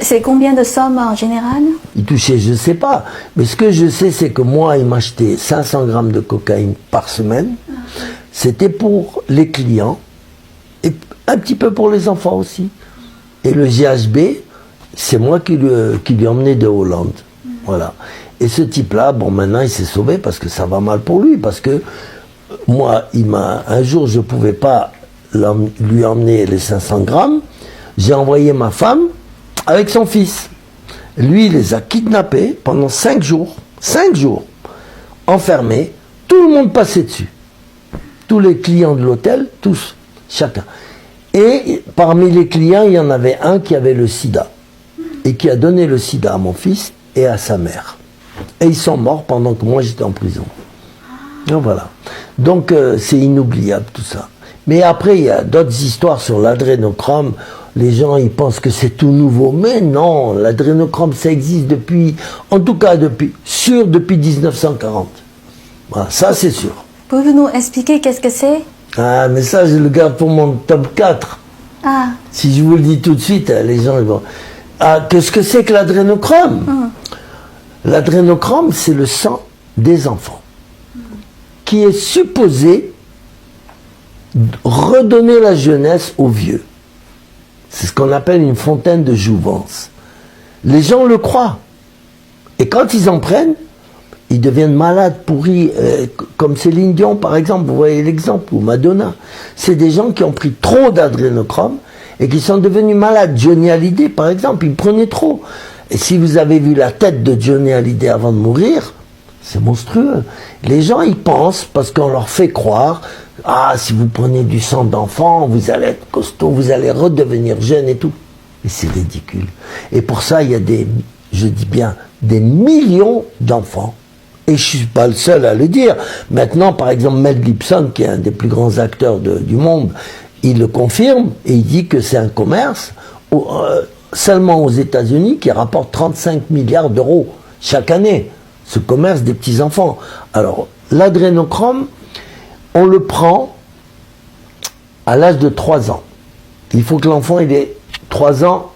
C'est combien de sommes en général? Il touchait, je ne sais pas. Mais ce que je sais, c'est que moi, il m'achetait 500 grammes de cocaïne par semaine. C'était pour les clients et un petit peu pour les enfants aussi. Et le GHB, c'est moi qui lui emmenais de Hollande. Voilà. Et ce type-là, bon, maintenant, il s'est sauvé parce que ça va mal pour lui. Parce que moi, un jour, je ne pouvais pas lui emmener les 500 grammes. J'ai envoyé ma femme avec son fils. Lui, il les a kidnappés pendant 5 jours. 5 jours. Enfermés. Tout le monde passait dessus. Tous les clients de l'hôtel, tous, chacun. Et parmi les clients, il y en avait un qui avait le sida. Et qui a donné le sida à mon fils et à sa mère. Et ils sont morts pendant que moi j'étais en prison. Donc voilà. Donc c'est inoubliable tout ça. Mais après, il y a d'autres histoires sur l'adrénochrome. Les gens, ils pensent que c'est tout nouveau. Mais non, l'adrénochrome, ça existe depuis, en tout cas depuis 1940. Voilà, ça c'est sûr. Pouvez-vous nous expliquer qu'est-ce que c'est? Ah, mais ça, je le garde pour mon top 4. Ah. Si je vous le dis tout de suite, les gens ils vont... Ah, qu'est-ce que c'est que l'adrénochrome? L'adrénochrome, c'est le sang des enfants qui est supposé redonner la jeunesse aux vieux. C'est ce qu'on appelle une fontaine de jouvence. Les gens le croient. Et quand ils en prennent, ils deviennent malades, pourris, comme Céline Dion par exemple, vous voyez l'exemple, ou Madonna. C'est des gens qui ont pris trop d'adrénochrome et qui sont devenus malades. Johnny Hallyday par exemple, il prenait trop. Et si vous avez vu la tête de Johnny Hallyday avant de mourir, c'est monstrueux. Les gens y pensent parce qu'on leur fait croire, ah, si vous prenez du sang d'enfant, vous allez être costaud, vous allez redevenir jeune et tout. Et c'est ridicule. Et pour ça, il y a je dis bien, des millions d'enfants. Et je ne suis pas le seul à le dire. Maintenant, par exemple, Mel Gibson, qui est un des plus grands acteurs du monde, il le confirme et il dit que c'est un commerce seulement aux États-Unis qui rapporte 35 milliards d'euros chaque année. Ce commerce des petits-enfants. Alors, l'adrénochrome, on le prend à l'âge de 3 ans. Il faut que l'enfant ait 3 ans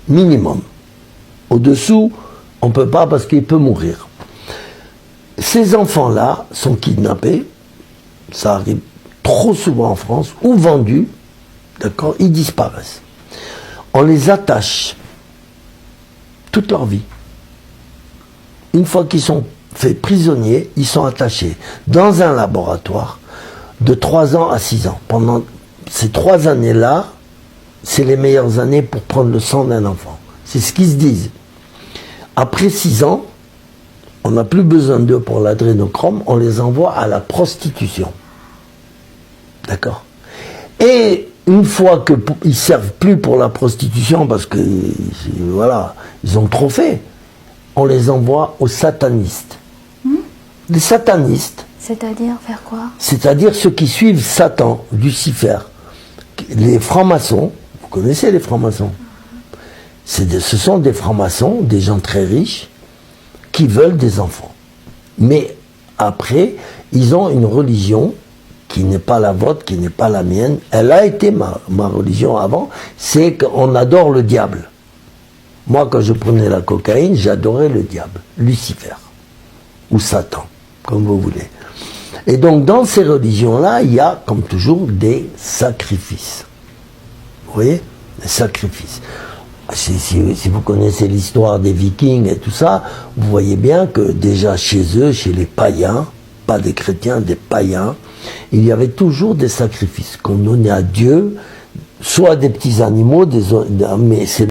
minimum. Au-dessous, on ne peut pas parce qu'il peut mourir. Ces enfants-là sont kidnappés, ça arrive trop souvent en France, ou vendus, d'accord, ils disparaissent. On les attache toute leur vie. Une fois qu'ils sont faits prisonniers, ils sont attachés dans un laboratoire de 3 ans à 6 ans. Pendant ces 3 années-là, c'est les meilleures années pour prendre le sang d'un enfant. C'est ce qu'ils se disent. Après 6 ans, on n'a plus besoin d'eux pour l'adrénochrome, on les envoie à la prostitution. D'accord? Et une fois qu'ils ne servent plus pour la prostitution, parce que, voilà, ils ont trop fait, on les envoie aux satanistes. Les satanistes. C'est-à-dire faire quoi? C'est-à-dire ceux qui suivent Satan, Lucifer. Les francs-maçons, vous connaissez les francs-maçons? Ce sont des francs-maçons, des gens très riches, qui veulent des enfants. Mais après, ils ont une religion qui n'est pas la vôtre, qui n'est pas la mienne. Elle a été ma religion avant, c'est qu'on adore le diable. Moi, quand je prenais la cocaïne, j'adorais le diable, Lucifer, ou Satan, comme vous voulez. Et donc, dans ces religions-là, il y a, comme toujours, des sacrifices. Vous voyez? Des sacrifices. Si vous connaissez l'histoire des Vikings et tout ça, vous voyez bien que déjà chez eux, chez les païens, pas des chrétiens, des païens, il y avait toujours des sacrifices qu'on donnait à Dieu, soit des petits animaux, mais c'est